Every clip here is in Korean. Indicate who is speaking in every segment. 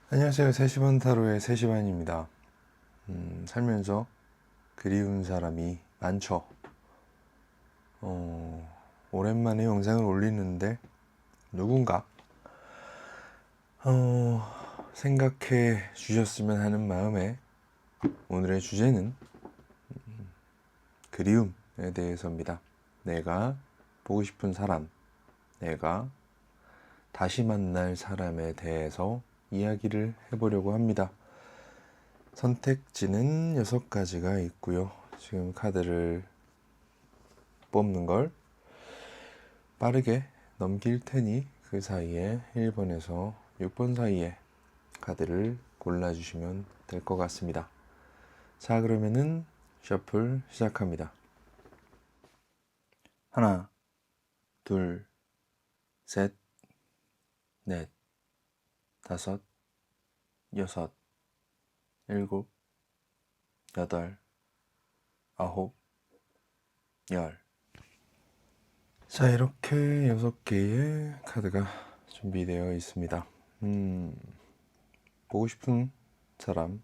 Speaker 1: 안녕하세요. 3시반 타로의 3시반입니다. 살면서 그리운 사람이 많죠. 오랜만에 영상을 올리는데 누군가 생각해 주셨으면 하는 마음에 오늘의 주제는 그리움에 대해서입니다. 내가 보고 싶은 사람, 내가 다시 만날 사람에 대해서 이야기를 해보려고 합니다. 선택지는 6가지가 있고요. 지금 카드를 뽑는 걸 빠르게 넘길 테니 그 사이에 1번에서 6번 사이에 카드를 골라주시면 될 것 같습니다. 자, 그러면은 셔플 시작합니다. 하나, 둘, 셋, 넷, 다섯, 여섯, 일곱, 여덟, 아홉, 열. 자, 이렇게 6개의 카드가 준비되어 있습니다. 보고 싶은 사람,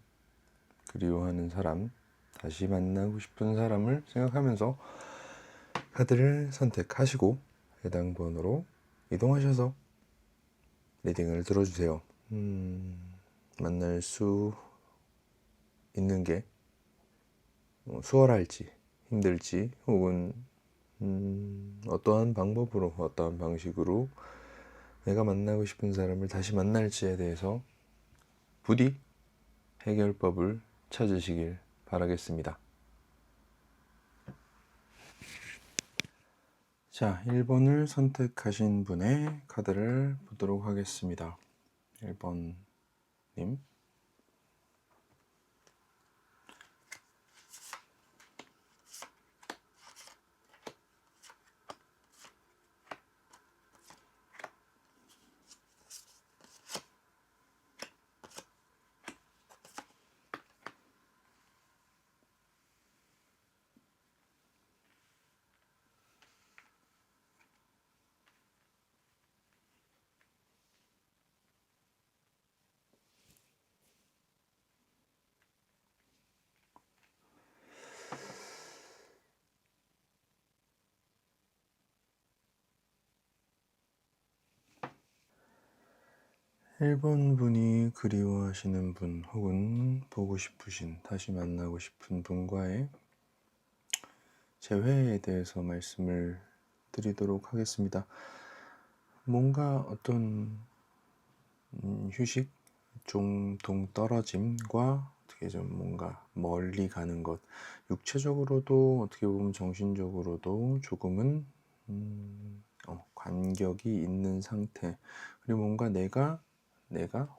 Speaker 1: 그리워하는 사람, 다시 만나고 싶은 사람을 생각하면서 카드를 선택하시고 해당 번호로 이동하셔서 리딩을 들어주세요. 만날 수 있는 게 수월할지 힘들지 혹은 어떠한 방법으로 어떠한 방식으로 내가 만나고 싶은 사람을 다시 만날지에 대해서 부디 해결법을 찾으시길 바라겠습니다. 자, 1번을 선택하신 분의 카드를 보도록 하겠습니다. 1번님. 1번 분이 그리워하시는 분 혹은 보고 싶으신, 다시 만나고 싶은 분과의 재회에 대해서 말씀을 드리도록 하겠습니다. 뭔가 어떤 휴식, 좀 동떨어짐과 어떻게 좀 뭔가 멀리 가는 것, 육체적으로도 어떻게 보면 정신적으로도 조금은 간격이 있는 상태, 그리고 뭔가 내가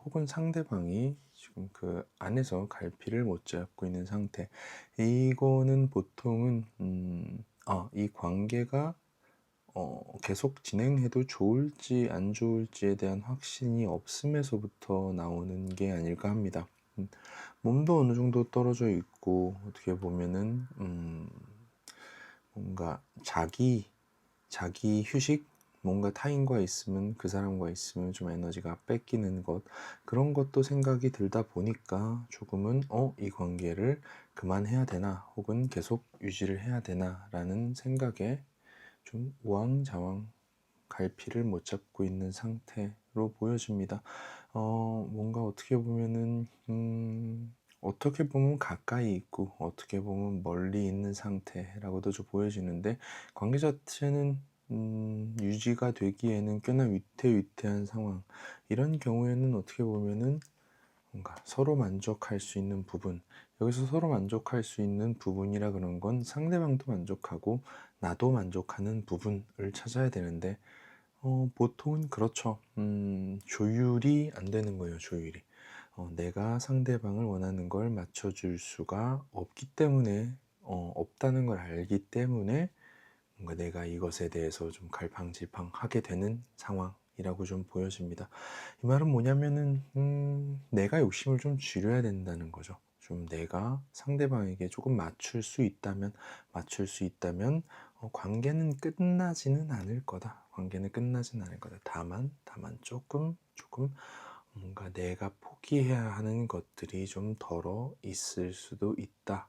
Speaker 1: 혹은 상대방이 지금 그 안에서 갈피를 못 잡고 있는 상태. 이거는 보통은 이 관계가 계속 진행해도 좋을지 안 좋을지에 대한 확신이 없음에서부터 나오는 게 아닐까 합니다. 몸도 어느 정도 떨어져 있고 어떻게 보면은 뭔가 자기 휴식, 뭔가 타인과 있으면, 그 사람과 있으면 좀 에너지가 뺏기는 것, 그런 것도 생각이 들다 보니까 조금은 이 관계를 그만해야 되나 혹은 계속 유지를 해야 되나 라는 생각에 좀 우왕좌왕 갈피를 못 잡고 있는 상태로 보여집니다. 뭔가 어떻게 보면은 어떻게 보면 가까이 있고 어떻게 보면 멀리 있는 상태라고도 좀 보여지는데, 관계 자체는 유지가 되기에는 꽤나 위태위태한 상황. 이런 경우에는 어떻게 보면은 뭔가 서로 만족할 수 있는 부분, 여기서 서로 만족할 수 있는 부분이라 그런 건 상대방도 만족하고 나도 만족하는 부분을 찾아야 되는데, 보통은 그렇죠. 조율이 안 되는 거예요, 조율이. 내가 상대방을 원하는 걸 맞춰줄 수가 없기 때문에, 없다는 걸 알기 때문에 뭔가 내가 이것에 대해서 좀 갈팡질팡하게 되는 상황이라고 좀 보여집니다. 이 말은 뭐냐면은 내가 욕심을 좀 줄여야 된다는 거죠. 좀 내가 상대방에게 조금 맞출 수 있다면 관계는 끝나지는 않을 거다. 관계는 끝나지는 않을 거다. 다만 조금 뭔가 내가 포기해야 하는 것들이 좀 덜어 있을 수도 있다.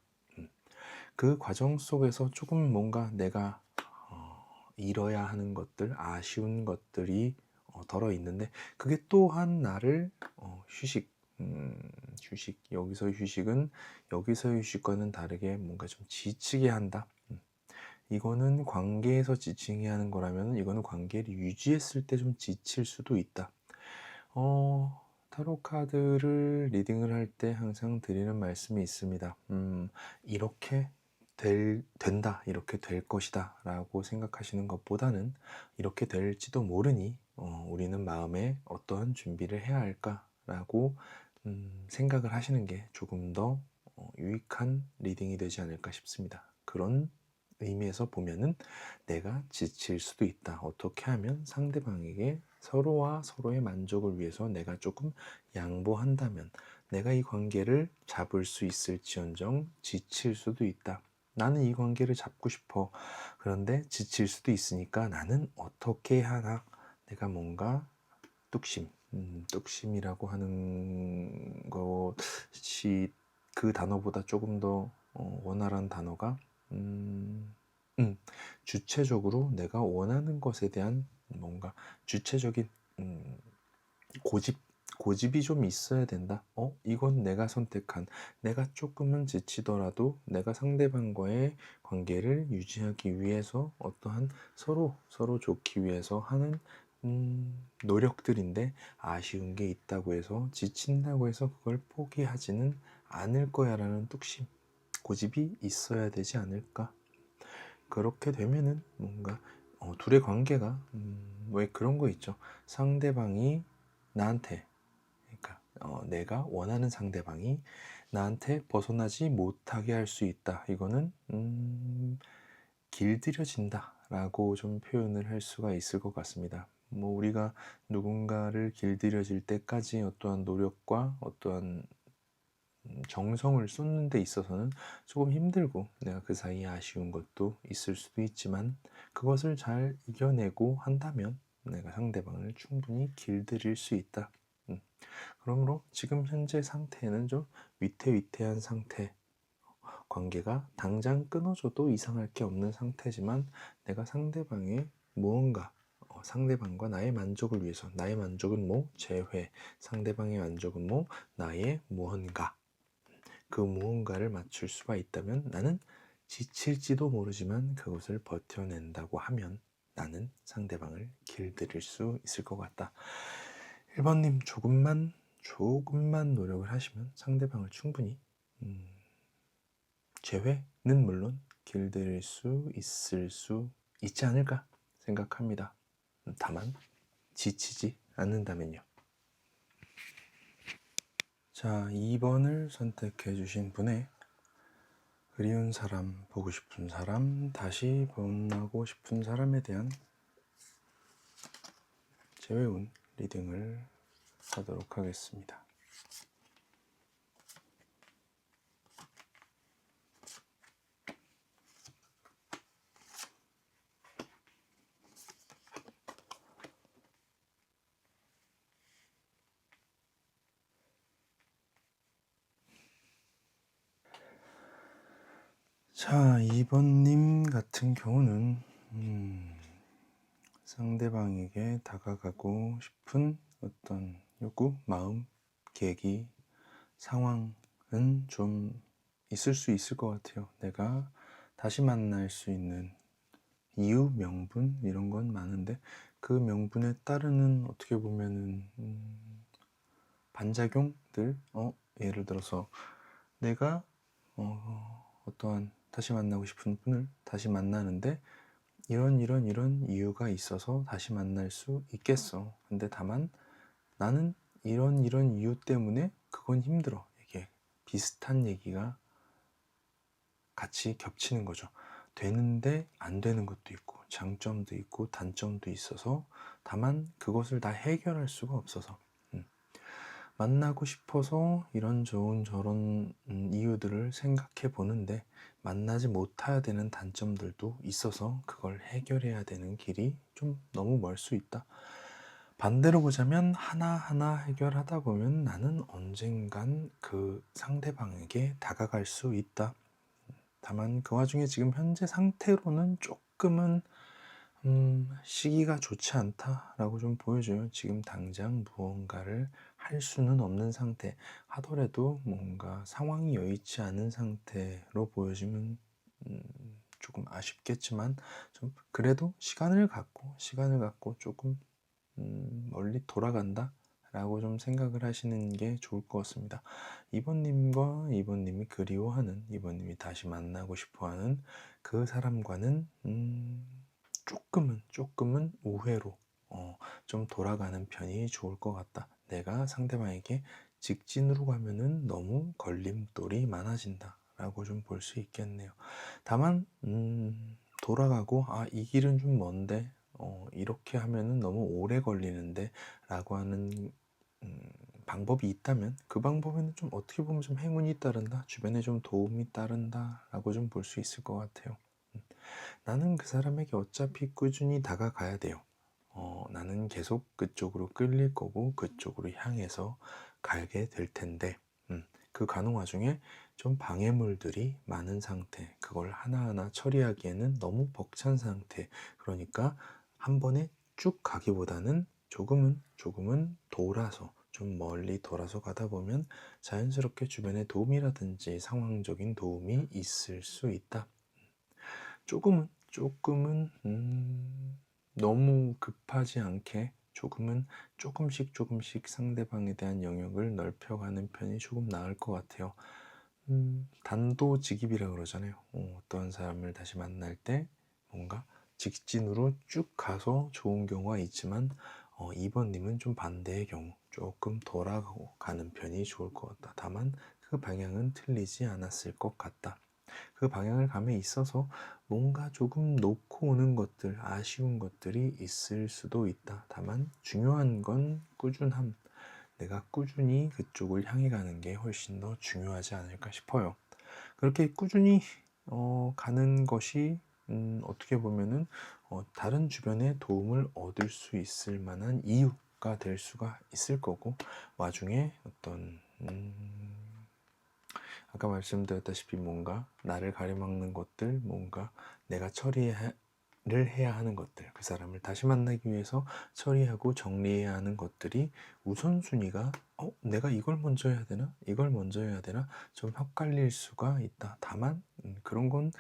Speaker 1: 그 과정 속에서 조금 뭔가 내가 잃어야 하는 것들, 아쉬운 것들이 덜어 있는데, 그게 또한 나를 휴식, 여기서 휴식은 여기서 휴식과는 다르게 뭔가 좀 지치게 한다. 이거는 관계에서 지치게 하는 거라면 이거는 관계를 유지했을 때 좀 지칠 수도 있다. 타로 카드를 리딩을 할 때 항상 드리는 말씀이 있습니다. 이렇게 된다, 이렇게 될 것이다 라고 생각하시는 것보다는 이렇게 될지도 모르니 우리는 마음에 어떠한 준비를 해야 할까라고 생각을 하시는 게 조금 더 유익한 리딩이 되지 않을까 싶습니다. 그런 의미에서 보면은 내가 지칠 수도 있다. 어떻게 하면 상대방에게 서로와 서로의 만족을 위해서 내가 조금 양보한다면 내가 이 관계를 잡을 수 있을지언정 지칠 수도 있다. 나는 이 관계를 잡고 싶어. 그런데 지칠 수도 있으니까 나는 어떻게 하나. 내가 뭔가 뚝심, 뚝심이라고 하는 것이 그 단어보다 조금 더 원활한 단어가 음, 음, 주체적으로 내가 원하는 것에 대한 뭔가 주체적인 음, 고집, 고집이 좀 있어야 된다. 이건 내가 선택한, 내가 조금은 지치더라도 내가 상대방과의 관계를 유지하기 위해서 어떠한 서로 좋기 위해서 하는 노력들인데, 아쉬운 게 있다고 해서 지친다고 해서 그걸 포기하지는 않을 거야 라는 뚝심, 고집이 있어야 되지 않을까. 그렇게 되면은 뭔가 둘의 관계가 왜 그런 거 있죠. 상대방이 나한테, 그러니까 내가 원하는 상대방이 나한테 벗어나지 못하게 할 수 있다. 이거는 길들여진다 라고 좀 표현을 할 수가 있을 것 같습니다. 뭐 우리가 누군가를 길들여질 때까지 어떠한 노력과 어떠한 정성을 쏟는 데 있어서는 조금 힘들고 내가 그 사이에 아쉬운 것도 있을 수도 있지만, 그것을 잘 이겨내고 한다면 내가 상대방을 충분히 길들일 수 있다. 그러므로 지금 현재 상태는 좀 위태위태한 상태, 관계가 당장 끊어져도 이상할 게 없는 상태지만 내가 상대방의 무언가, 상대방과 나의 만족을 위해서, 나의 만족은 뭐? 재회. 상대방의 만족은 뭐? 나의 무언가. 그 무언가를 맞출 수가 있다면 나는 지칠지도 모르지만 그것을 버텨낸다고 하면 나는 상대방을 길들일 수 있을 것 같다. 1번님, 조금만 노력을 하시면 상대방을 충분히 재회는 물론 길들일 수 있지 않을까 생각합니다. 다만 지치지 않는다면요. 자, 2번을 선택해 주신 분의 그리운 사람, 보고 싶은 사람, 다시 만나고 싶은 사람에 대한 재회운 리딩을 하도록 하겠습니다. 자, 2번님 같은 경우는 상대방에게 다가가고 싶은 어떤 욕구, 마음, 계기, 상황은 좀 있을 수 있을 것 같아요. 내가 다시 만날 수 있는 이유, 명분 이런 건 많은데 그 명분에 따르는 어떻게 보면은 반작용들, 예를 들어서 내가 어떠한 다시 만나고 싶은 분을 다시 만나는데 이런 이유가 있어서 다시 만날 수 있겠어. 근데 다만 나는 이런 이유 때문에 그건 힘들어. 이게 비슷한 얘기가 같이 겹치는 거죠. 되는데 안 되는 것도 있고 장점도 있고 단점도 있어서, 다만 그것을 다 해결할 수가 없어서 만나고 싶어서 이런저런 저런 이유들을 생각해 보는데 만나지 못해야 되는 단점들도 있어서 그걸 해결해야 되는 길이 좀 너무 멀 수 있다. 반대로 보자면 하나하나 해결하다 보면 나는 언젠간 그 상대방에게 다가갈 수 있다. 다만 그 와중에 지금 현재 상태로는 조금은 시기가 좋지 않다라고 좀 보여줘요. 지금 당장 무언가를 할 수는 없는 상태, 하더라도 뭔가 상황이 여의치 않은 상태로 보여지면 음, 조금 아쉽겠지만 좀 그래도 시간을 갖고 조금 멀리 돌아간다 라고 좀 생각을 하시는 게 좋을 것 같습니다. 이번님과 이번님이 그리워하는, 이번님이 다시 만나고 싶어하는 그 사람과는 조금은 우회로 좀 돌아가는 편이 좋을 것 같다. 내가 상대방에게 직진으로 가면은 너무 걸림돌이 많아진다 라고 좀 볼 수 있겠네요. 다만 돌아가고 이 길은 좀 먼데 이렇게 하면은 너무 오래 걸리는데 라고 하는 방법이 있다면 그 방법에는 좀 어떻게 보면 좀 행운이 따른다, 주변에 좀 도움이 따른다 라고 좀 볼 수 있을 것 같아요. 나는 그 사람에게 어차피 꾸준히 다가가야 돼요. 나는 계속 그쪽으로 끌릴 거고 그쪽으로 향해서 가게 될 텐데 그 가는 와중에 좀 방해물들이 많은 상태, 그걸 하나하나 처리하기에는 너무 벅찬 상태. 그러니까 한 번에 쭉 가기보다는 조금은 돌아서, 좀 멀리 돌아서 가다 보면 자연스럽게 주변에 도움이라든지 상황적인 도움이 있을 수 있다. 조금은 너무 급하지 않게 조금씩 상대방에 대한 영역을 넓혀가는 편이 조금 나을 것 같아요. 단도직입이라 그러잖아요. 어떤 사람을 다시 만날 때 뭔가 직진으로 쭉 가서 좋은 경우가 있지만 이번님은 좀 반대의 경우 조금 돌아가는 편이 좋을 것 같다. 다만 그 방향은 틀리지 않았을 것 같다. 그 방향을 감에 있어서 뭔가 조금 놓고 오는 것들, 아쉬운 것들이 있을 수도 있다. 다만 중요한 건 꾸준함. 내가 꾸준히 그쪽을 향해 가는 게 훨씬 더 중요하지 않을까 싶어요. 그렇게 꾸준히 가는 것이 어떻게 보면은 다른 주변에 도움을 얻을 수 있을 만한 이유가 될 수가 있을 거고, 와중에 어떤 아까 말씀드렸다시피 뭔가 나를 가려막는 것들, 뭔가 내가 처리를 해야 하는 것들, 그 사람을 다시 만나기 위해서 처리하고 정리해야 하는 것들이 우선순위가 내가 이걸 먼저 해야 되나? 이걸 먼저 해야 되나? 좀 헷갈릴 수가 있다. 다만 그런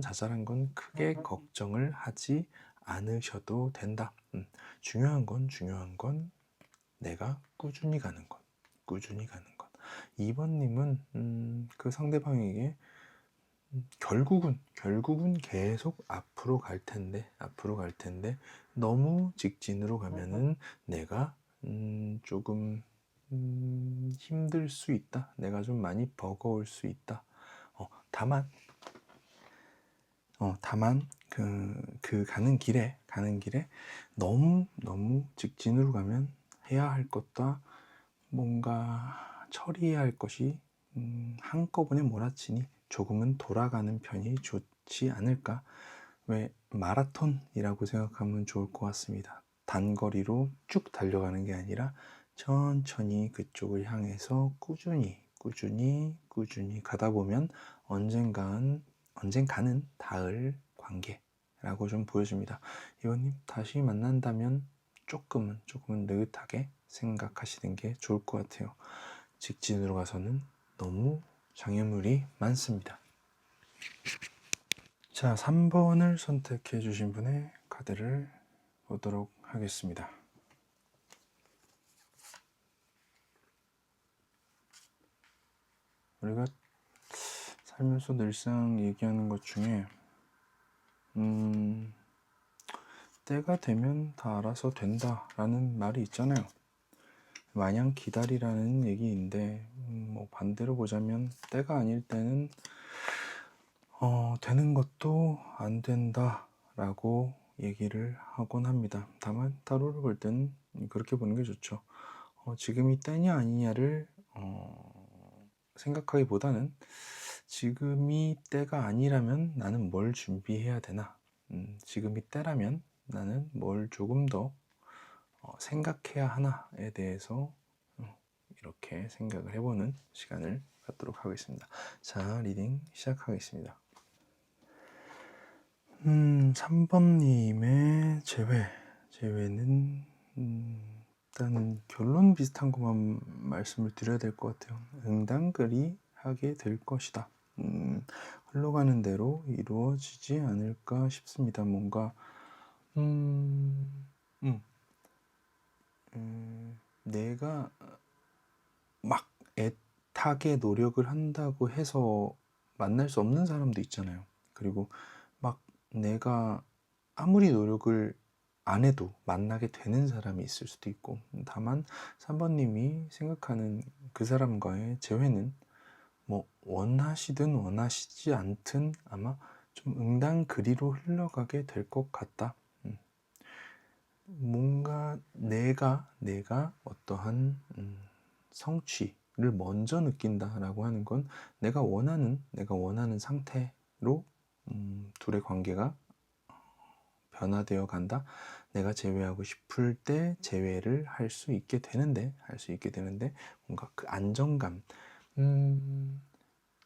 Speaker 1: 자잘한 건 크게 걱정을 하지 않으셔도 된다. 중요한 건 내가 꾸준히 가는 것. 꾸준히 가는 것. 2번님은 그 상대방에게 결국은 계속 앞으로 갈 텐데 너무 직진으로 가면은 내가 조금 힘들 수 있다. 내가 좀 많이 버거울 수 있다. 다만 그 가는 길에 너무 직진으로 가면 해야 할 것과 뭔가 처리해야 할 것이 한꺼번에 몰아치니 조금은 돌아가는 편이 좋지 않을까. 왜 마라톤이라고 생각하면 좋을 것 같습니다. 단거리로 쭉 달려가는 게 아니라 천천히 그쪽을 향해서 꾸준히 가다 보면 언젠가는 닿을 관계라고 좀 보여집니다. 이원님 다시 만난다면 조금은 느긋하게 생각하시는 게 좋을 것 같아요. 직진으로 가서는 너무 장애물이 많습니다. 자, 3번을 선택해 주신 분의 카드를 보도록 하겠습니다. 우리가 살면서 늘상 얘기하는 것 중에 때가 되면 다 알아서 된다라는 말이 있잖아요. 마냥 기다리라는 얘기인데 뭐 반대로 보자면 때가 아닐 때는 되는 것도 안 된다라고 얘기를 하곤 합니다. 다만 타로를 볼 때는 그렇게 보는 게 좋죠. 지금이 때냐 아니냐를 생각하기보다는 지금이 때가 아니라면 나는 뭘 준비해야 되나, 지금이 때라면 나는 뭘 조금 더 생각해야 하나에 대해서 이렇게 생각을 해보는 시간을 갖도록 하겠습니다. 자, 리딩 시작하겠습니다. 3번님의 제외는 일단 결론 비슷한 것만 말씀을 드려야 될 것 같아요. 응당그리 하게 될 것이다. 흘러가는 대로 이루어지지 않을까 싶습니다. 뭔가 내가 막 애타게 노력을 한다고 해서 만날 수 없는 사람도 있잖아요. 그리고 막 내가 아무리 노력을 안 해도 만나게 되는 사람이 있을 수도 있고, 다만 3번님이 생각하는 그 사람과의 재회는 뭐 원하시든 원하시지 않든 아마 좀 응당그리로 흘러가게 될 것 같다. 뭔가 내가 어떠한 성취를 먼저 느낀다라고 하는 건 내가 원하는 상태로 둘의 관계가 변화되어 간다. 내가 제외하고 싶을 때 제외를 할 수 있게 되는데 뭔가 그 안정감,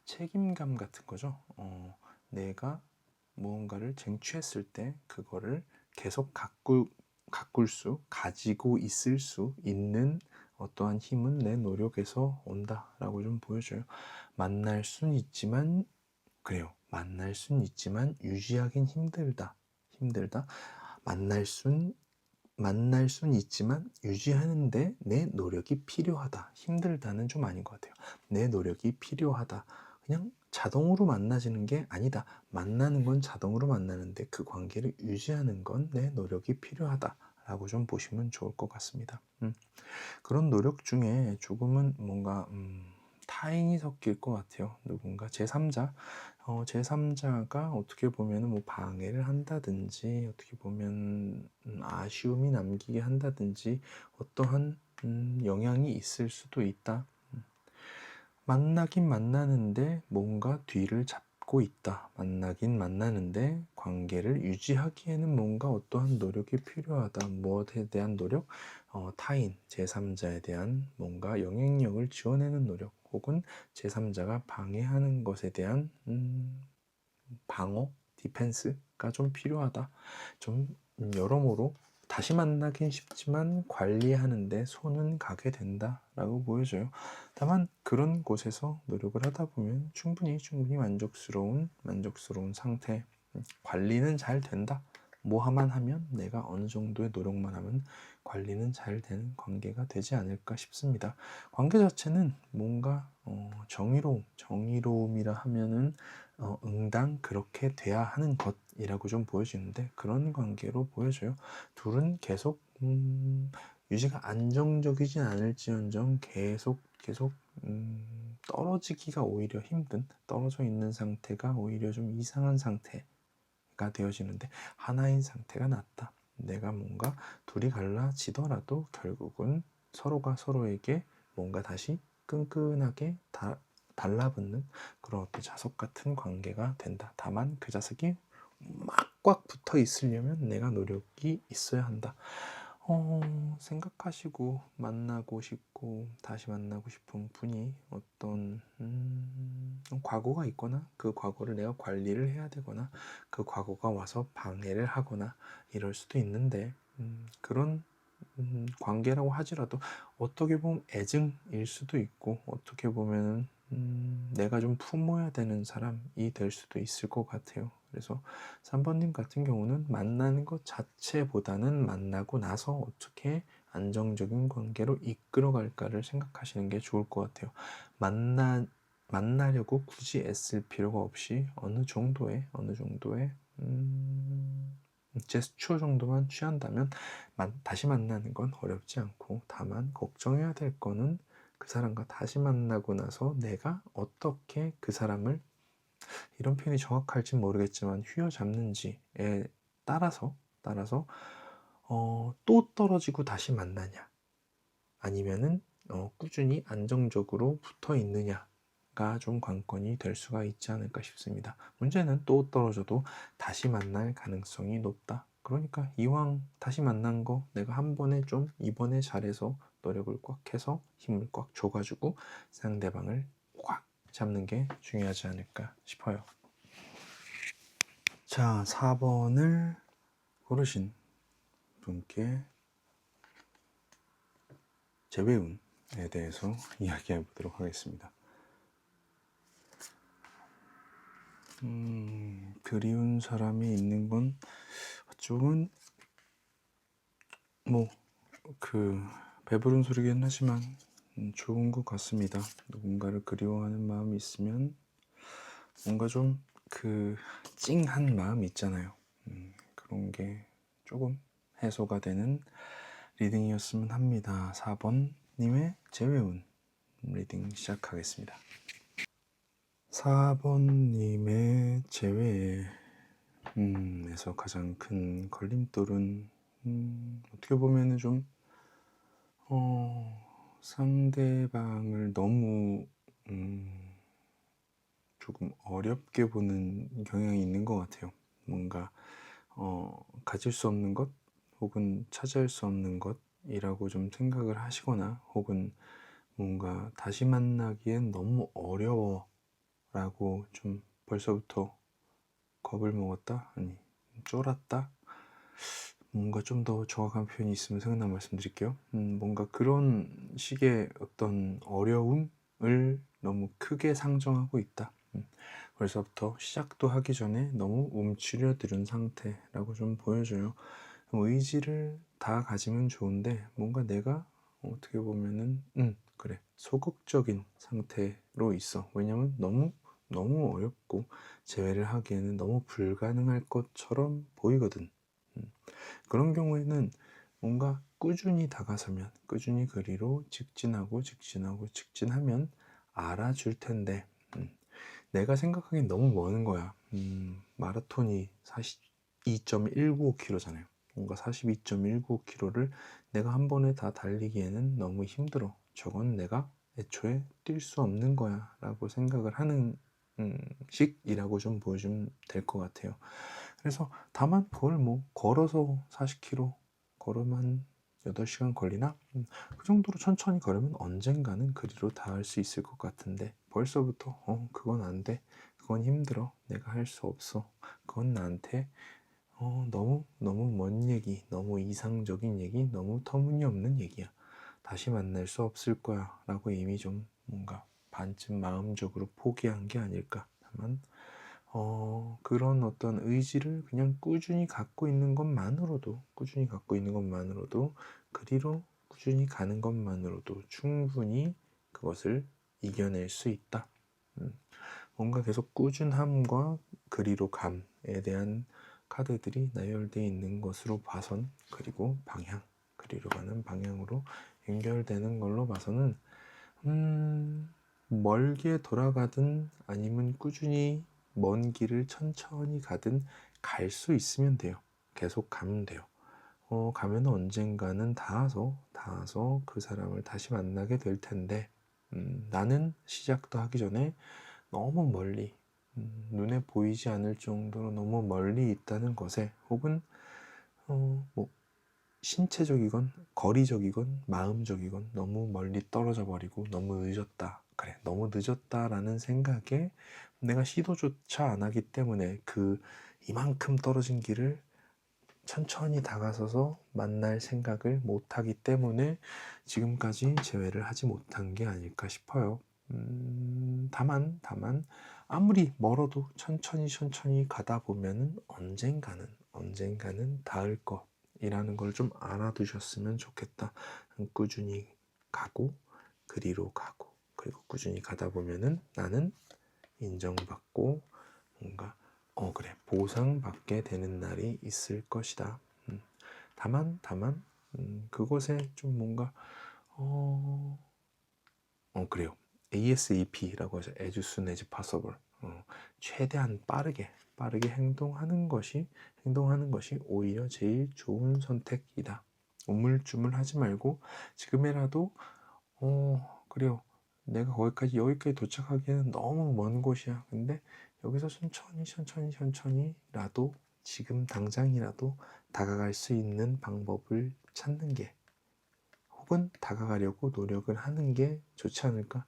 Speaker 1: 책임감 같은 거죠. 내가 무언가를 쟁취했을 때 그거를 계속 가지고 있을 수 있는 어떠한 힘은 내 노력에서 온다라고 좀 보여줘요. 만날 순 있지만 유지하긴 힘들다. 만날 순 있지만 유지하는데 내 노력이 필요하다. 힘들다는 좀 아닌 것 같아요. 내 노력이 필요하다. 그냥 자동으로 만나지는 게 아니다. 만나는 건 자동으로 만나는데 그 관계를 유지하는 건 내 노력이 필요하다 라고 좀 보시면 좋을 것 같습니다. 그런 노력 중에 조금은 뭔가 타인이 섞일 것 같아요. 누군가 제3자가 어떻게 보면 뭐 방해를 한다든지, 어떻게 보면 아쉬움이 남기게 한다든지, 어떠한 영향이 있을 수도 있다. 만나긴 만나는데 뭔가 뒤를 잡고 있다. 만나긴 만나는데 관계를 유지하기에는 뭔가 어떠한 노력이 필요하다. 무엇에 대한 노력? 타인, 제3자에 대한 뭔가 영향력을 지워내는 노력, 혹은 제3자가 방해하는 것에 대한 방어, 디펜스가 좀 필요하다. 좀 여러모로 다시 만나긴 쉽지만 관리하는데 손은 가게 된다라고 보여져요. 다만 그런 곳에서 노력을 하다 보면 충분히 만족스러운 상태, 관리는 잘 된다. 뭐만 하면, 내가 어느 정도의 노력만 하면 관리는 잘 되는 관계가 되지 않을까 싶습니다. 관계 자체는 뭔가 정의로움이라 하면은 응당 그렇게 돼야 하는 것이라고 좀 보여지는데, 그런 관계로 보여져요. 둘은 계속 유지가 안정적이진 않을지언정 계속 떨어지기가 오히려 힘든, 떨어져 있는 상태가 오히려 좀 이상한 상태가 되어지는데, 하나인 상태가 낫다. 내가 뭔가 둘이 갈라지더라도 결국은 서로가 서로에게 뭔가 다시 끈끈하게 달라붙는 그런 어떤 자석 같은 관계가 된다. 다만 그 자석이 막 꽉 붙어 있으려면 내가 노력이 있어야 한다. 생각하시고 만나고 싶고 다시 만나고 싶은 분이 어떤 과거가 있거나, 그 과거를 내가 관리를 해야 되거나, 그 과거가 와서 방해를 하거나 이럴 수도 있는데, 그런 관계라고 하지라도 어떻게 보면 애증일 수도 있고, 어떻게 보면 내가 좀 품어야 되는 사람이 될 수도 있을 것 같아요. 그래서 3번님 같은 경우는 만나는 것 자체보다는 만나고 나서 어떻게 안정적인 관계로 이끌어 갈까를 생각하시는 게 좋을 것 같아요. 만나려고 굳이 애쓸 필요가 없이 어느 정도의 제스처 정도만 취한다면 다시 만나는 건 어렵지 않고, 다만 걱정해야 될 거는 그 사람과 다시 만나고 나서 내가 어떻게 그 사람을, 이런 표현이 정확할지 모르겠지만, 휘어잡는지에 따라서 또 떨어지고 다시 만나냐, 아니면은 꾸준히 안정적으로 붙어 있느냐가 좀 관건이 될 수가 있지 않을까 싶습니다. 문제는 또 떨어져도 다시 만날 가능성이 높다. 그러니까 이왕 다시 만난 거 내가 한 번에 좀 이번에 잘해서 노력을 꽉 해서 힘을 꽉 줘가지고 상대방을 꽉 잡는 게 중요하지 않을까 싶어요. 자, 4번을 고르신 분께 재회운에 대해서 이야기해 보도록 하겠습니다. 그리운 사람이 있는 건 어쩌면 배부른 소리긴 하지만 좋은 것 같습니다. 누군가를 그리워하는 마음이 있으면 뭔가 좀 찡한 마음이 있잖아요. 그런 게 조금 해소가 되는 리딩이었으면 합니다. 4번 님의 재회운 리딩 시작하겠습니다. 4번 님의 재회에서 가장 큰 걸림돌은 어떻게 보면은 좀 상대방을 너무 조금 어렵게 보는 경향이 있는 것 같아요. 뭔가 가질 수 없는 것 혹은 차지할 수 없는 것이라고 좀 생각을 하시거나 혹은 뭔가 다시 만나기엔 너무 어려워 라고 좀 벌써부터 겁을 먹었다? 아니 쫄았다? 뭔가 좀 더 정확한 표현이 있으면 생각나면 말씀드릴게요. 뭔가 그런 식의 어떤 어려움을 너무 크게 상정하고 있다. 벌써부터 시작도 하기 전에 너무 움츠려들은 상태라고 좀 보여줘요. 의지를 다 가지면 좋은데 뭔가 내가 어떻게 보면은 그래 소극적인 상태로 있어. 왜냐면 너무 어렵고 재회를 하기에는 너무 불가능할 것처럼 보이거든. 그런 경우에는 뭔가 꾸준히 다가서면 꾸준히 그리로 직진하면 알아줄 텐데 내가 생각하기엔 너무 먼 거야. 마라톤이 42.195km잖아요. 뭔가 42.195km를 내가 한 번에 다 달리기에는 너무 힘들어. 저건 내가 애초에 뛸 수 없는 거야 라고 생각을 하는 식이라고 좀 보여주면 될 것 같아요. 그래서 다만 그걸 뭐 걸어서 40km 걸으면 8시간 걸리나? 그 정도로 천천히 걸으면 언젠가는 그리로 닿을 수 있을 것 같은데 벌써부터 그건 안 돼. 그건 힘들어. 내가 할 수 없어. 그건 나한테 너무 먼 얘기, 너무 이상적인 얘기, 너무 터무니없는 얘기야. 다시 만날 수 없을 거야 라고 이미 좀 뭔가 반쯤 마음적으로 포기한 게 아닐까. 다만 그런 어떤 의지를 그냥 꾸준히 갖고 있는 것만으로도 그리로 꾸준히 가는 것만으로도 충분히 그것을 이겨낼 수 있다. 뭔가 계속 꾸준함과 그리로 감에 대한 카드들이 나열되어 있는 것으로 봐선 그리고 그리로 가는 방향으로 연결되는 걸로 봐서는 멀게 돌아가든 아니면 꾸준히 먼 길을 천천히 가든 갈 수 있으면 돼요. 계속 가면 돼요. 가면 언젠가는 닿아서 그 사람을 다시 만나게 될 텐데 나는 시작도 하기 전에 너무 멀리 눈에 보이지 않을 정도로 너무 멀리 있다는 것에 혹은 뭐 신체적이건 거리적이건 마음적이건 너무 멀리 떨어져 버리고 너무 늦었다. 그래, 너무 늦었다라는 생각에 내가 시도조차 안 하기 때문에 이만큼 떨어진 길을 천천히 다가서서 만날 생각을 못 하기 때문에 지금까지 재회를 하지 못한 게 아닐까 싶어요. 다만 아무리 멀어도 천천히 가다 보면은 언젠가는 닿을 것이라는 걸 좀 알아두셨으면 좋겠다. 꾸준히 가고 그리로 가고 그리고 꾸준히 가다 보면은 나는 인정받고 뭔가 그래 보상받게 되는 날이 있을 것이다. 다만 그것에 좀 뭔가 그래요. ASAP라고 하죠. As soon as possible. 최대한 빠르게 행동하는 것이 오히려 제일 좋은 선택이다. 우물쭈물하지 말고 지금이라도 그래요. 내가 여기까지 도착하기에는 너무 먼 곳이야. 근데 여기서 천천히라도 지금 당장이라도 다가갈 수 있는 방법을 찾는 게, 혹은 다가가려고 노력을 하는 게 좋지 않을까?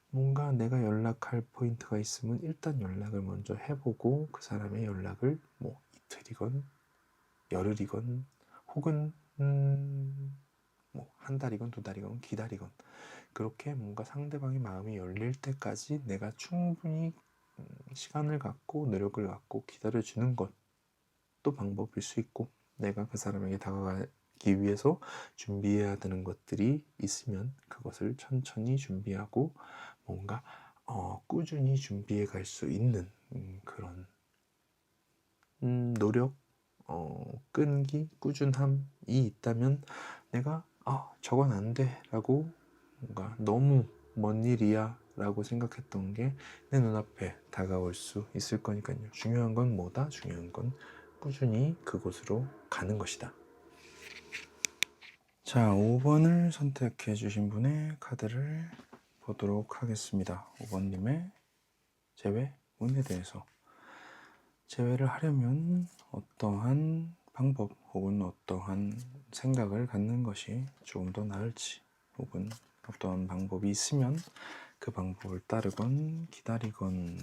Speaker 1: 뭔가 내가 연락할 포인트가 있으면 일단 연락을 먼저 해보고 그 사람의 연락을 뭐 이틀이건 열흘이건 혹은 뭐 한 달이건 두 달이건 기다리건, 그렇게 뭔가 상대방의 마음이 열릴 때까지 내가 충분히 시간을 갖고 노력을 갖고 기다려주는 것도 방법일 수 있고, 내가 그 사람에게 다가가기 위해서 준비해야 되는 것들이 있으면 그것을 천천히 준비하고 뭔가 꾸준히 준비해 갈 수 있는 그런 노력, 끈기, 꾸준함이 있다면 내가 저건 안 돼 라고 뭔가 너무 먼 일이야 라고 생각했던 게 내 눈앞에 다가올 수 있을 거니까요. 중요한 건 뭐다? 중요한 건 꾸준히 그곳으로 가는 것이다. 자, 5번을 선택해 주신 분의 카드를 보도록 하겠습니다. 5번님의 재회 운에 대해서. 재회를 하려면 어떠한 방법 혹은 어떠한 생각을 갖는 것이 조금 더 나을지, 혹은 어떠한 방법이 있으면 그 방법을 따르건 기다리건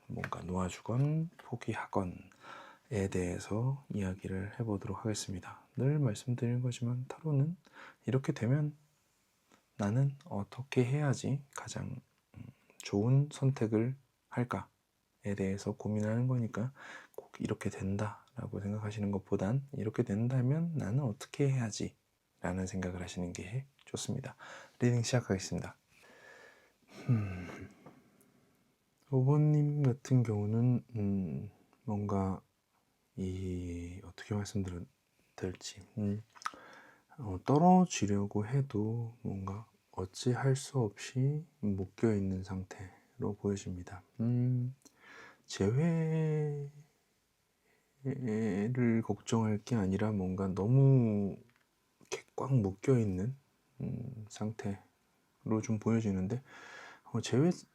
Speaker 1: 뭔가 놓아주건 포기하건에 대해서 이야기를 해보도록 하겠습니다. 늘 말씀드리는 거지만 타로는 이렇게 되면 나는 어떻게 해야지 가장 좋은 선택을 할까에 대해서 고민하는 거니까, 꼭 이렇게 된다 라고 생각하시는 것보단 이렇게 된다면 나는 어떻게 해야지 라는 생각을 하시는 게 좋습니다. 리딩 시작하겠습니다. 5번님 같은 경우는 뭔가 어떻게 말씀드려야 될지, 떨어지려고 해도 뭔가 어찌할 수 없이 묶여있는 상태로 보여집니다. 재회를 걱정할 게 아니라 뭔가 너무 이렇게 꽉 묶여있는 상태로 좀 보여지는데,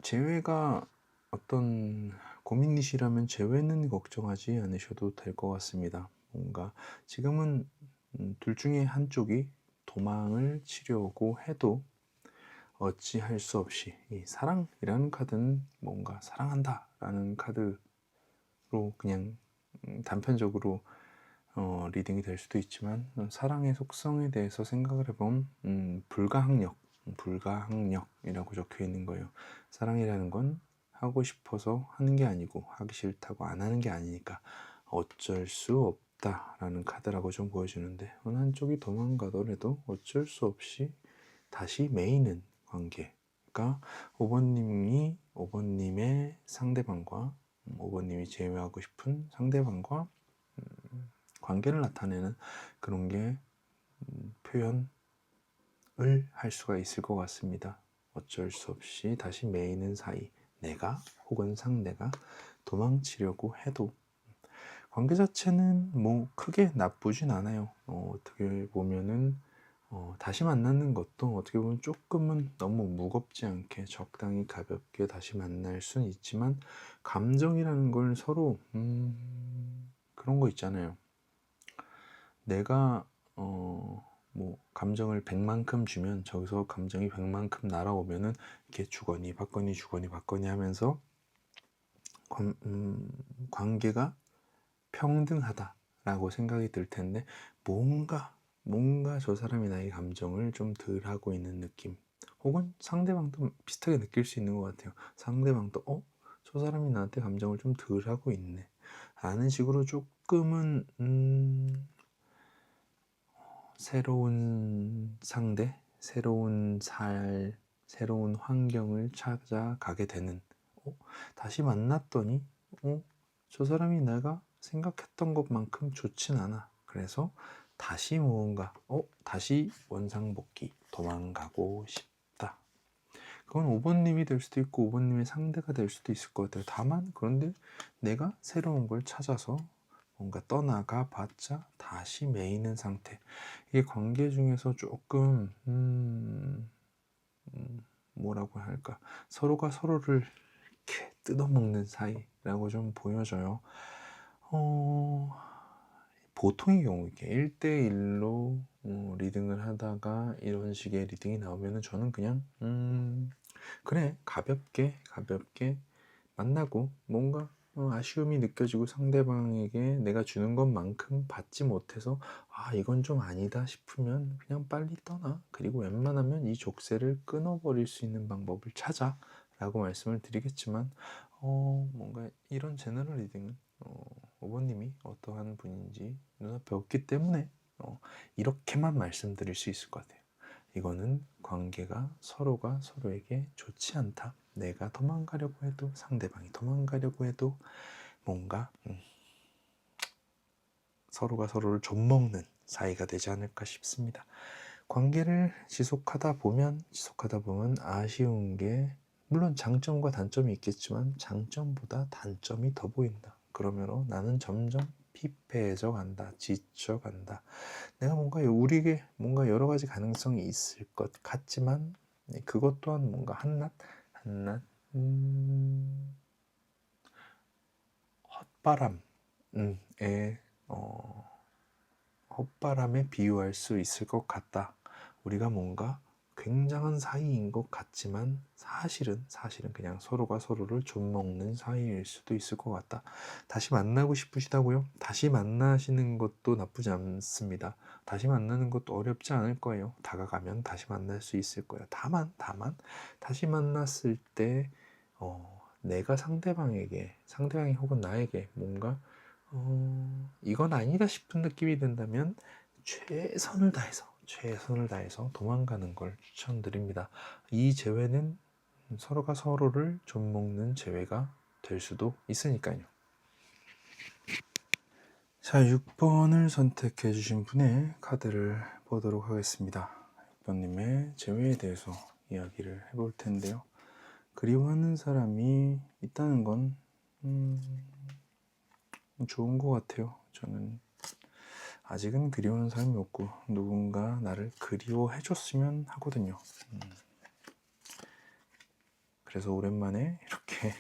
Speaker 1: 재회가 어떤 고민이시라면 재회는 걱정하지 않으셔도 될 것 같습니다. 뭔가 지금은 둘 중에 한쪽이 도망을 치려고 해도 어찌할 수 없이, 이 사랑이라는 카드는 뭔가 사랑한다 라는 카드로 그냥 단편적으로 리딩이 될 수도 있지만, 사랑의 속성에 대해서 생각을 해보면 불가항력이라고 적혀 있는 거예요. 사랑이라는 건 하고 싶어서 하는 게 아니고 하기 싫다고 안 하는 게 아니니까 어쩔 수 없다라는 카드라고 좀 보여주는데, 어느 한쪽이 도망가더라도 어쩔 수 없이 다시 매이는 관계가 5번님의 상대방과 5번님이 제외하고 싶은 상대방과 관계를 나타내는 그런 게 표현을 할 수가 있을 것 같습니다. 어쩔 수 없이 다시 매이는 사이, 내가 혹은 상대가 도망치려고 해도 관계 자체는 뭐 크게 나쁘진 않아요. 어떻게 보면은 다시 만나는 것도 어떻게 보면 조금은 너무 무겁지 않게 적당히 가볍게 다시 만날 수는 있지만, 감정이라는 걸 서로 그런 거 있잖아요. 내가 뭐 감정을 100만큼 주면 저기서 감정이 100만큼 날아오면은 이렇게 주거니 받거니 하면서 관계가 평등하다라고 생각이 들 텐데, 뭔가 저 사람이 나의 감정을 좀 덜 하고 있는 느낌, 혹은 상대방도 비슷하게 느낄 수 있는 것 같아요. 상대방도 저 사람이 나한테 감정을 좀 덜 하고 있네 라는 식으로 조금은 새로운 상대, 새로운 새로운 환경을 찾아가게 되는, 다시 만났더니 저 사람이 내가 생각했던 것만큼 좋진 않아. 그래서 다시 무언가 다시 원상복귀, 도망가고 싶다. 그건 5번님이 될 수도 있고 5번님의 상대가 될 수도 있을 것 같아요. 다만 그런데 내가 새로운 걸 찾아서 뭔가 떠나가 봤자 다시 매이는 상태. 이게 관계 중에서 조금 뭐라고 할까, 서로가 서로를 이렇게 뜯어먹는 사이라고 좀 보여져요. 보통의 경우 이렇게 1대1로 리딩을 하다가 이런 식의 리딩이 나오면은 저는 그냥 그래 가볍게 만나고 뭔가 아쉬움이 느껴지고 상대방에게 내가 주는 것만큼 받지 못해서 아 이건 좀 아니다 싶으면 그냥 빨리 떠나. 그리고 웬만하면 이 족쇄를 끊어버릴 수 있는 방법을 찾아 라고 말씀을 드리겠지만 뭔가 이런 제너럴 리딩은 오버님이 어떠한 분인지 눈앞에 없기 때문에 이렇게만 말씀드릴 수 있을 것 같아요. 이거는 관계가 서로가 서로에게 좋지 않다. 내가 도망가려고 해도 상대방이 도망가려고 해도 뭔가 서로가 서로를 좀먹는 사이가 되지 않을까 싶습니다. 관계를 지속하다 보면 아쉬운 게 물론 장점과 단점이 있겠지만 장점보다 단점이 더 보인다. 그러므로 나는 점점 피폐해져 간다. 지쳐 간다. 내가 뭔가 우리에게 뭔가 여러 가지 가능성이 있을 것 같지만 그것 또한 뭔가 한낱 헛바람에 헛바람에 비유할 수 있을 것 같다. 우리가 뭔가 굉장한 사이인 것 같지만 사실은 그냥 서로가 서로를 좀먹는 사이일 수도 있을 것 같다. 다시 만나고 싶으시다고요? 다시 만나시는 것도 나쁘지 않습니다. 다시 만나는 것도 어렵지 않을 거예요. 다가가면 다시 만날 수 있을 거예요. 다만 다시 만났을 때 내가 상대방이 혹은 나에게 뭔가 이건 아니다 싶은 느낌이 든다면 최선을 다해서 도망가는 걸 추천드립니다. 이 재회는 서로가 서로를 좀먹는 재회가 될 수도 있으니까요. 자, 6번을 선택해 주신 분의 카드를 보도록 하겠습니다. 6번님의 재회에 대해서 이야기를 해볼 텐데요. 그리워하는 사람이 있다는 건 좋은 것 같아요. 저는 아직은 그리워하는 사람이 없고 누군가 나를 그리워해 줬으면 하거든요. 그래서 오랜만에 이렇게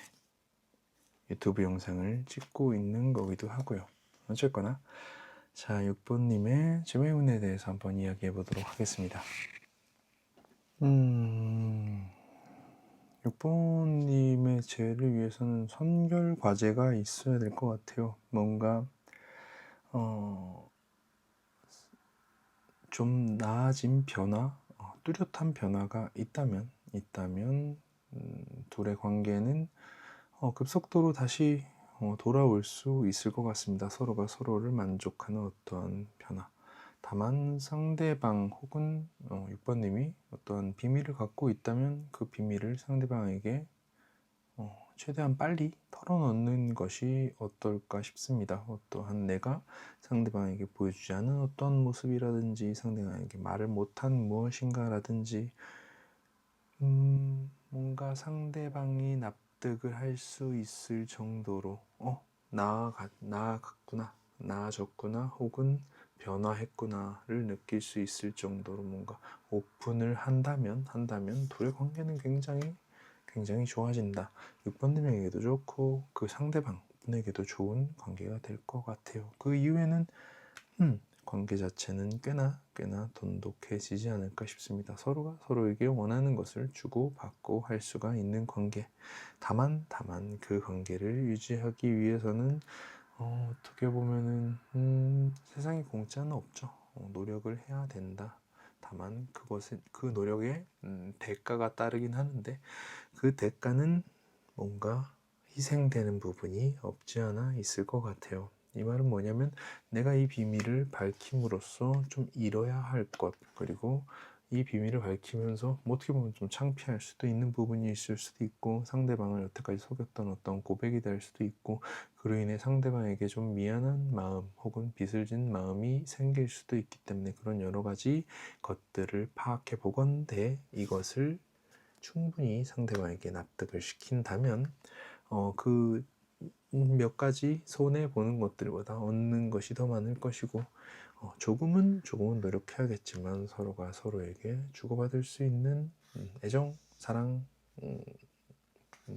Speaker 1: 유튜브 영상을 찍고 있는 거기도 하고요. 어쨌거나 자, 6번님의 재회운에 대해서 한번 이야기해 보도록 하겠습니다. 6번님의 재회를 위해서는 선결 과제가 있어야 될 것 같아요. 뭔가 좀 나아진 변화, 뚜렷한 변화가 있다면 둘의 관계는 급속도로 다시 돌아올 수 있을 것 같습니다. 서로가 서로를 만족하는 어떠한 변화. 다만 상대방 혹은 6번님이 어떤 비밀을 갖고 있다면 그 비밀을 상대방에게 최대한 빨리 털어놓는 것이 어떨까 싶습니다. 어떠한 내가 상대방에게 보여주지 않은 어떤 모습이라든지 상대방에게 말을 못한 무엇인가라든지 뭔가 상대방이 납득을 할 수 있을 정도로 나아갔구나, 나아졌구나 혹은 변화했구나를 느낄 수 있을 정도로 뭔가 오픈을 한다면 둘의 관계는 굉장히 좋아진다. 6번님에게도 좋고 그 상대방 분에게도 좋은 관계가 될 것 같아요. 그 이후에는 관계 자체는 꽤나 돈독해지지 않을까 싶습니다. 서로가 서로에게 원하는 것을 주고받고 할 수가 있는 관계. 다만 그 관계를 유지하기 위해서는 어떻게 보면은 세상에 공짜는 없죠. 노력을 해야 된다. 다만 그 노력에 대가가 따르긴 하는데 그 대가는 뭔가 희생되는 부분이 없지 않아 있을 것 같아요. 이 말은 뭐냐면 내가 이 비밀을 밝힘으로써 좀 잃어야 할 것, 그리고 이 비밀을 밝히면서 어떻게 보면 좀 창피할 수도 있는 부분이 있을 수도 있고 상대방을 여태까지 속였던 어떤 고백이 될 수도 있고 그로 인해 상대방에게 좀 미안한 마음 혹은 빚을 진 마음이 생길 수도 있기 때문에 그런 여러 가지 것들을 파악해 보건대 이것을 충분히 상대방에게 납득을 시킨다면 그 몇 가지 손해 보는 것들보다 얻는 것이 더 많을 것이고 조금은 노력해야겠지만 서로가 서로에게 주고받을 수 있는 애정, 사랑,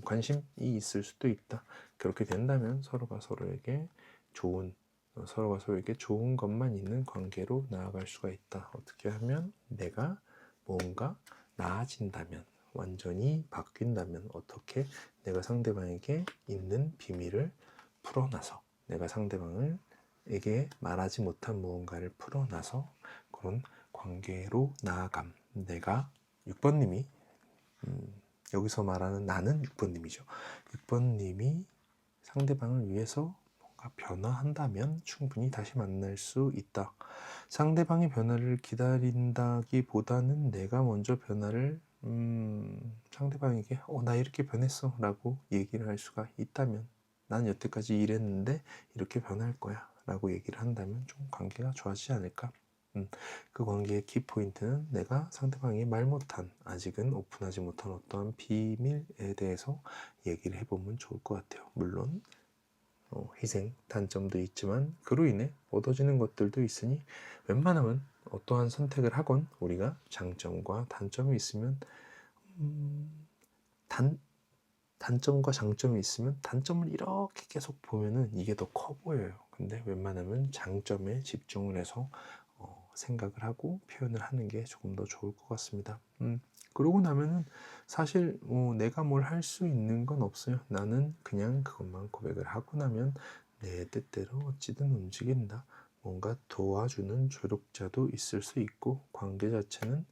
Speaker 1: 관심이 있을 수도 있다. 그렇게 된다면 서로가 서로에게 좋은 서로가 서로에게 좋은 것만 있는 관계로 나아갈 수가 있다. 어떻게 하면 내가 뭔가 나아진다면, 완전히 바뀐다면, 어떻게 내가 상대방에게 있는 비밀을 풀어놔서 내가 상대방에게 말하지 못한 무언가를 풀어놔서 그런 관계로 나아감. 내가 6번님이 여기서 말하는 나는 6번님이죠. 6번님이 상대방을 위해서 뭔가 변화한다면 충분히 다시 만날 수 있다. 상대방의 변화를 기다린다기보다는 내가 먼저 변화를 상대방에게 나 이렇게 변했어 라고 얘기를 할 수가 있다면, 난 여태까지 이랬는데 이렇게 변할 거야 라고 얘기를 한다면 좀 관계가 좋아지지 않을까. 그 관계의 키포인트는 내가 상대방이 말 못한, 아직은 오픈하지 못한 어떠한 비밀에 대해서 얘기를 해보면 좋을 것 같아요. 물론 희생, 단점도 있지만 그로 인해 얻어지는 것들도 있으니 웬만하면 어떠한 선택을 하건 우리가 장점과 단점이 있으면 단점과 장점이 있으면 단점을 이렇게 계속 보면은 이게 더 커 보여요. 근데 웬만하면 장점에 집중을 해서 생각을 하고 표현을 하는 게 조금 더 좋을 것 같습니다. 그러고 나면은 사실 내가 뭘 할 수 있는 건 없어요. 나는 그냥 그것만 고백을 하고 나면 내 뜻대로 어찌든 움직인다. 뭔가 도와주는 조력자도 있을 수 있고, 관계 자체는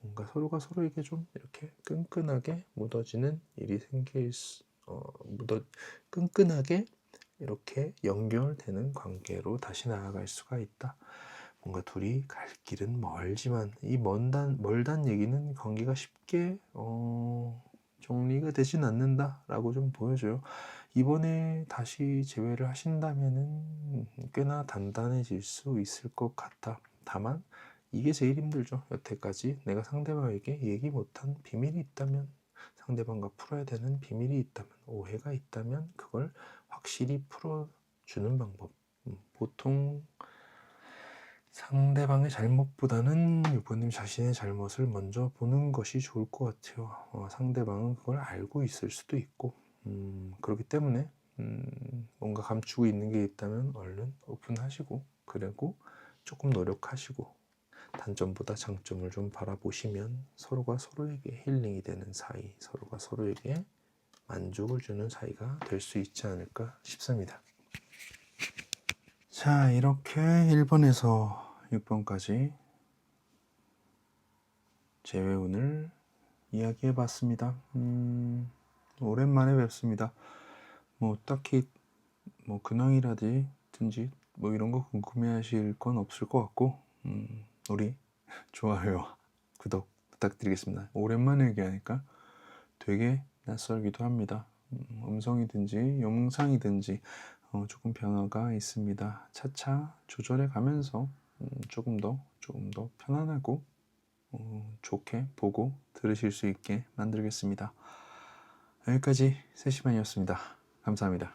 Speaker 1: 뭔가 서로가 서로에게 좀 이렇게 끈끈하게 묻어지는 일이 끈끈하게 이렇게 연결되는 관계로 다시 나아갈 수가 있다. 뭔가 둘이 갈 길은 멀지만 이 멀단 얘기는 관계가 쉽게 정리가 되진 않는다라고 좀 보여줘요. 이번에 다시 재회를 하신다면은 꽤나 단단해질 수 있을 것 같아. 다만 이게 제일 힘들죠. 여태까지 내가 상대방에게 얘기 못한 비밀이 있다면, 상대방과 풀어야 되는 비밀이 있다면, 오해가 있다면 그걸 확실히 풀어주는 방법. 보통 상대방의 잘못보다는 유보님 자신의 잘못을 먼저 보는 것이 좋을 것 같아요. 상대방은 그걸 알고 있을 수도 있고, 그렇기 때문에 뭔가 감추고 있는 게 있다면 얼른 오픈하시고, 그리고 조금 노력하시고, 단점보다 장점을 좀 바라보시면 서로가 서로에게 힐링이 되는 사이, 서로가 서로에게 만족을 주는 사이가 될 수 있지 않을까 싶습니다. 자, 이렇게 1번에서 6번까지 재회운을 이야기해 봤습니다. 오랜만에 뵙습니다. 뭐 딱히 뭐 근황이라든지 뭐 이런 거 궁금해 하실 건 없을 것 같고, 우리 좋아요와 구독 부탁드리겠습니다. 오랜만에 얘기하니까 되게 낯설기도 합니다. 음성이든지 영상이든지 조금 변화가 있습니다. 차차 조절해 가면서 조금 더 편안하고 좋게 보고 들으실 수 있게 만들겠습니다. 여기까지 세시반이었습니다. 감사합니다.